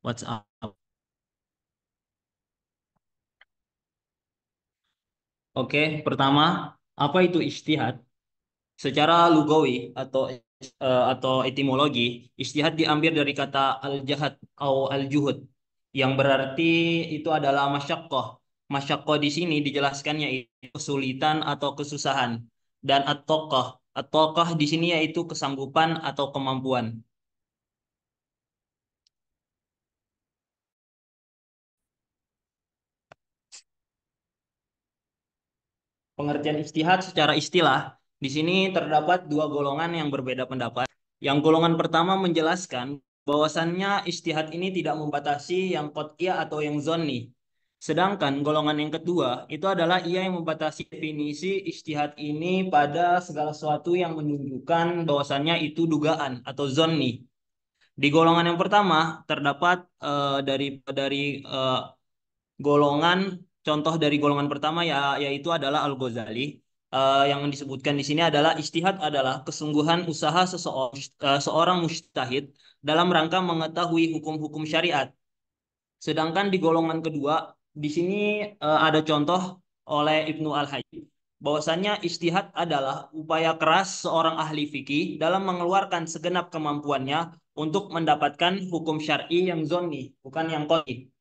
WhatsApp. Oke, pertama, apa itu ijtihad? Secara lugawi atau etimologi, ijtihad diambil dari kata al-jahad atau al-juhud yang berarti itu adalah masyaqqah. Masyaqqah di sini dijelaskannya itu kesulitan atau kesusahan. Dan at-toqah. At-toqah di sini yaitu kesanggupan atau kemampuan. Pengertian ijtihad secara istilah, di sini terdapat dua golongan yang berbeda pendapat. Yang golongan pertama menjelaskan bahwasannya ijtihad ini tidak membatasi yang qat'iyah atau yang zonni. Sedangkan golongan yang kedua itu adalah ia yang membatasi definisi ijtihad ini pada segala sesuatu yang menunjukkan bahwasannya itu dugaan atau zonni. Di golongan yang pertama terdapat dari golongan contoh dari golongan pertama yaitu adalah Al-Ghazali. Yang disebutkan di sini adalah ijtihad adalah kesungguhan usaha seorang mujtahid dalam rangka mengetahui hukum-hukum syariat. Sedangkan di golongan kedua di sini ada contoh oleh Ibnu Al-Hayy bahwasanya ijtihad adalah upaya keras seorang ahli fikih dalam mengeluarkan segenap kemampuannya untuk mendapatkan hukum syar'i yang zonni, bukan yang qat'i.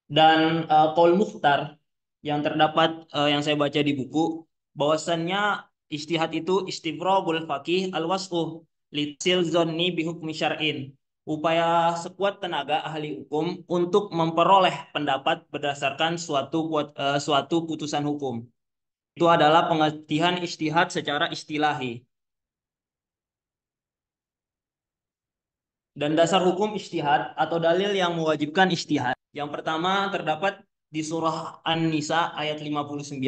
Dan Qaul Mukhtar yang terdapat yang saya baca di buku bahwasannya ijtihad itu istifragul faqih al-was'uh litsil zonni bihukmi syar'in, upaya sekuat tenaga ahli hukum untuk memperoleh pendapat berdasarkan suatu putusan hukum. Itu adalah pengertian ijtihad secara istilahi. Dan dasar hukum ijtihad atau dalil yang mewajibkan ijtihad. Yang pertama terdapat di surah An-Nisa ayat 59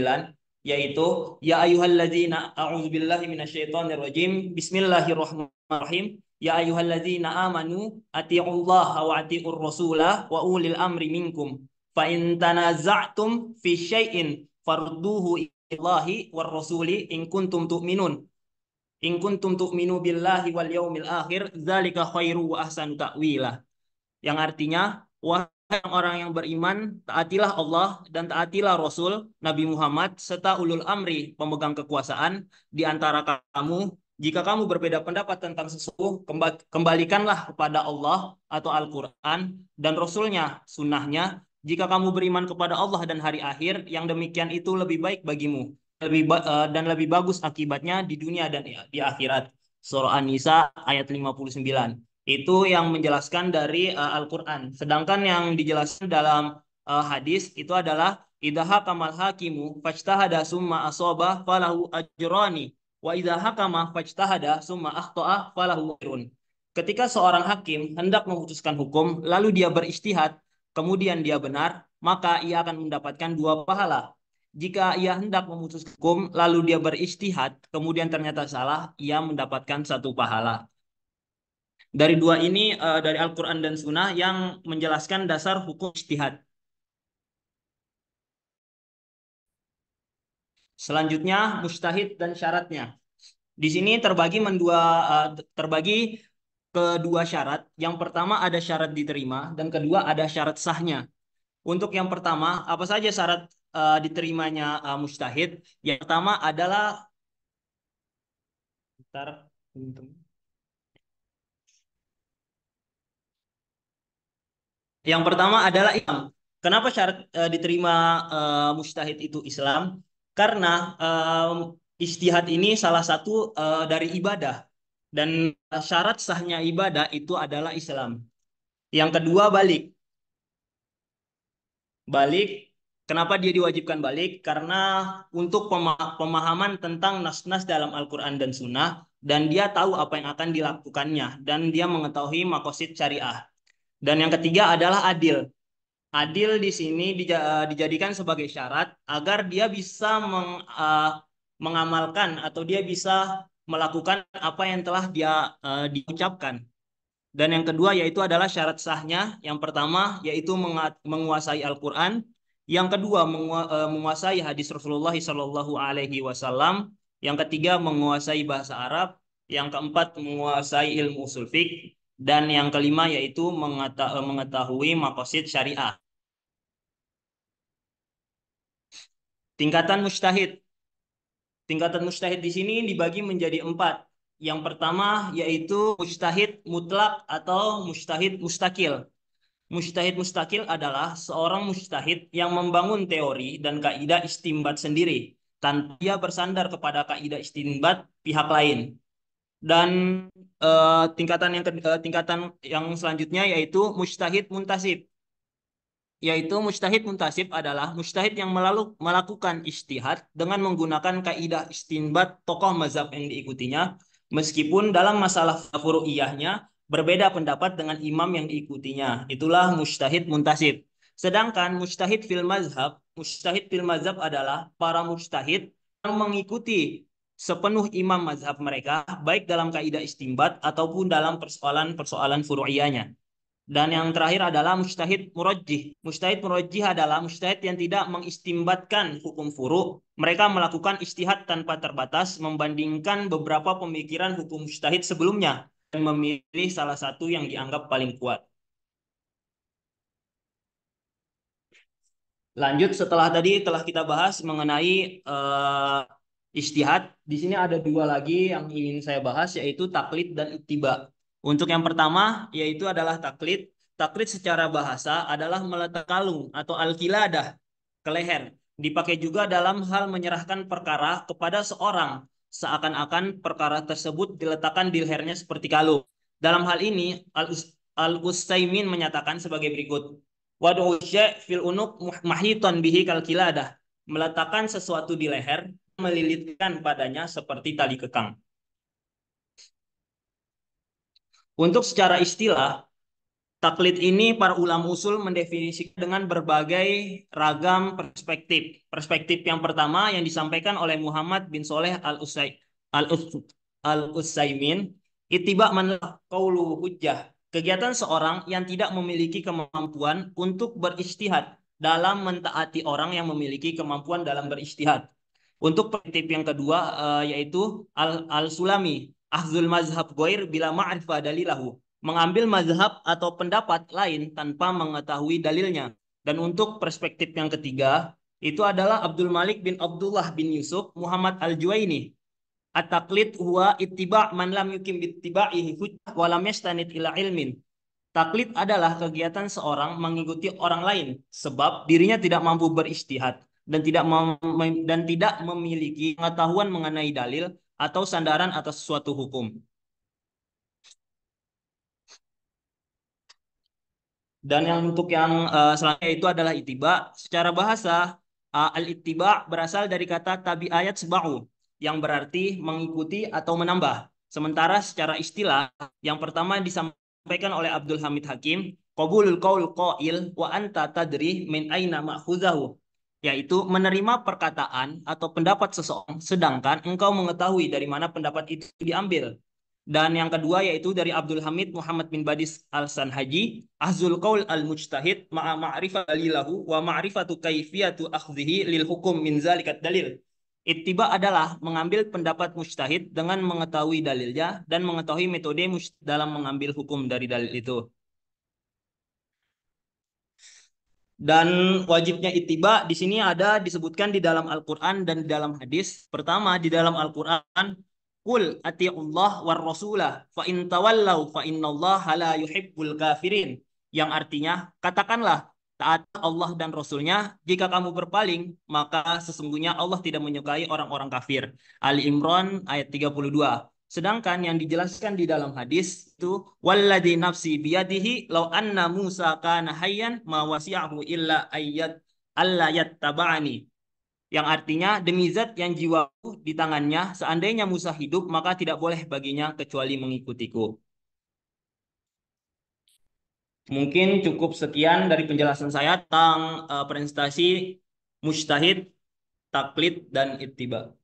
yaitu ya ayyuhalladzina a'udzubillahi minasyaitonirrajim bismillahirrahmanirrahim ya ayyuhalladzina amanu atiiullaha wa atiiur rasulah wa ulil amri minkum fa in tanaza'tum fi syai'in farduhu ilallahi war rasuli in kuntum tu'minun in kuntum tu'minu billahi wal yaumil akhir dzalika khairu wa ahsanu ta'wila, yang artinya wahai orang yang beriman, taatilah Allah dan taatilah Rasul Nabi Muhammad serta ulul amri pemegang kekuasaan di antara kamu. Jika kamu berbeda pendapat tentang sesuatu, kembalikanlah kepada Allah atau Al-Quran dan Rasulnya, sunnahnya. Jika kamu beriman kepada Allah dan hari akhir, yang demikian itu lebih baik bagimu dan lebih bagus akibatnya di dunia dan di akhirat. Surah An-Nisa ayat 59. Itu yang menjelaskan dari Al-Quran. Sedangkan yang dijelaskan dalam hadis itu adalah idza hakamal hakimu fajtahada summa asaba falahu ajrani wa idza hakama fajtahada summa akhta'a falahu ajrun. Ketika seorang hakim hendak memutuskan hukum lalu dia berijtihad kemudian dia benar, maka ia akan mendapatkan dua pahala. Jika ia hendak memutuskan hukum lalu dia berijtihad kemudian ternyata salah, ia mendapatkan satu pahala. Dari dua ini dari Al-Quran dan Sunnah yang menjelaskan dasar hukum ijtihad. Selanjutnya mujtahid dan syaratnya. Di sini terbagi ke dua syarat. Yang pertama ada syarat diterima dan kedua ada syarat sahnya. Untuk yang pertama, apa saja syarat diterimanya mujtahid? Yang pertama adalah bentar, yang pertama adalah Islam. Kenapa syarat diterima mujtahid itu Islam? Karena ijtihad ini salah satu dari ibadah dan syarat sahnya ibadah itu adalah Islam. Yang kedua balik. Balik, kenapa dia diwajibkan balik? Karena untuk pemahaman tentang nas-nas dalam Al-Quran dan Sunnah dan dia tahu apa yang akan dilakukannya dan dia mengetahui makosid syariah. Dan yang ketiga adalah adil. Adil di sini dijadikan sebagai syarat agar dia bisa mengamalkan atau dia bisa melakukan apa yang telah dia diucapkan. Dan yang kedua yaitu adalah syarat sahnya. Yang pertama yaitu menguasai Al-Quran. Yang kedua menguasai hadis Rasulullah Shallallahu Alaihi Wasallam. Yang ketiga menguasai bahasa Arab. Yang keempat menguasai ilmu usul fiqh. Dan yang kelima yaitu mengetahui maqasid syariah. Tingkatan mujtahid. Tingkatan mujtahid di sini dibagi menjadi empat. Yang pertama yaitu mujtahid mutlak atau mujtahid mustakil. Mujtahid mustakil adalah seorang mujtahid yang membangun teori dan kaidah istinbat sendiri tanpa dia bersandar kepada kaidah istinbat pihak lain. Dan tingkatan yang selanjutnya yaitu mujtahid muntasib. Yaitu mujtahid muntasib adalah mujtahid yang melakukan ijtihad dengan menggunakan kaidah istinbat tokoh mazhab yang diikutinya, meskipun dalam masalah furu'iyahnya berbeda pendapat dengan imam yang diikutinya. Itulah mujtahid muntasib. Sedangkan mujtahid fil mazhab adalah para mujtahid yang mengikuti sepenuh imam mazhab mereka, baik dalam kaidah istinbat ataupun dalam persoalan-persoalan furu'iyahnya. Dan yang terakhir adalah mujtahid murajjih. Mujtahid murajjih adalah mujtahid yang tidak mengistimbatkan hukum furu. Mereka melakukan ijtihad tanpa terbatas membandingkan beberapa pemikiran hukum mujtahid sebelumnya dan memilih salah satu yang dianggap paling kuat. Lanjut setelah tadi telah kita bahas mengenai ijtihad, di sini ada dua lagi yang ingin saya bahas yaitu taklid dan ittiba. Untuk yang pertama yaitu adalah taklid. Taklid secara bahasa adalah meletak kalung atau al-qiladah ke leher. Dipakai juga dalam hal menyerahkan perkara kepada seorang seakan-akan perkara tersebut diletakkan di lehernya seperti kalung. Dalam hal ini Al-Utsaimin menyatakan sebagai berikut. Wad'u syai' fil unuq mahiton bihi kal qiladah. Meletakkan sesuatu di leher, melilitkan padanya seperti tali kekang. Untuk secara istilah, taklid ini para ulama usul mendefinisikan dengan berbagai ragam perspektif. Perspektif yang pertama yang disampaikan oleh Muhammad bin Soleh Al-Utsaimin, ittiba man qaulu hujjah. Kegiatan seorang yang tidak memiliki kemampuan untuk berijtihad dalam mentaati orang yang memiliki kemampuan dalam berijtihad. Untuk perspektif yang kedua yaitu Al-Sulami, ahzul mazhab goir bila ma'rifah dalilahu, mengambil mazhab atau pendapat lain tanpa mengetahui dalilnya. Dan untuk perspektif yang ketiga itu adalah Abdul Malik bin Abdullah bin Yusuf Muhammad Al-Juwaini. At-taqlid huwa ittiba' man lam yukim bittiba'ihi hujjah wa lam yastanid ila ilmin. Taklid adalah kegiatan seorang mengikuti orang lain sebab dirinya tidak mampu berijtihad dan tidak memiliki pengetahuan mengenai dalil atau sandaran atas suatu hukum. Dan yang untuk yang selanjutnya itu adalah ittiba. Secara bahasa, al-ittiba berasal dari kata tabi ayat seba'u yang berarti mengikuti atau menambah. Sementara secara istilah, yang pertama disampaikan oleh Abdul Hamid Hakim, qabulul qaul qail wa anta tadri min aina ma'khuzahu, yaitu menerima perkataan atau pendapat seseorang sedangkan engkau mengetahui dari mana pendapat itu diambil. Dan yang kedua yaitu dari Abdul Hamid Muhammad bin Badis Al-Sanhaji, ahzul qaul al-mujtahid ma'a ma'rifat dalilahu wa ma'rifatu kaifiyatu akhdhihi lil hukum min zalikat dalil. Ittiba adalah mengambil pendapat mujtahid dengan mengetahui dalilnya dan mengetahui metode dalam mengambil hukum dari dalil itu. Dan wajibnya ittiba di sini ada disebutkan di dalam Al-Qur'an dan di dalam hadis. Pertama, di dalam Al-Qur'an, qul ati'ullah war rasulah fa in tawallau fa innallaha la yuhibbul kafirin. Yang artinya, katakanlah taat Allah dan Rasulnya, jika kamu berpaling, maka sesungguhnya Allah tidak menyukai orang-orang kafir. Ali Imran ayat 32. Sedangkan yang dijelaskan di dalam hadis itu walladzi nafsi biyadihi law anna Musa kana hayyan ma wasi'ahu illa ayyat alla yattaba'ani. Yang artinya demi zat yang jiwaku di tangannya seandainya Musa hidup maka tidak boleh baginya kecuali mengikutiku. Mungkin cukup sekian dari penjelasan saya tentang presentasi mujtahid, taklid dan ittiba.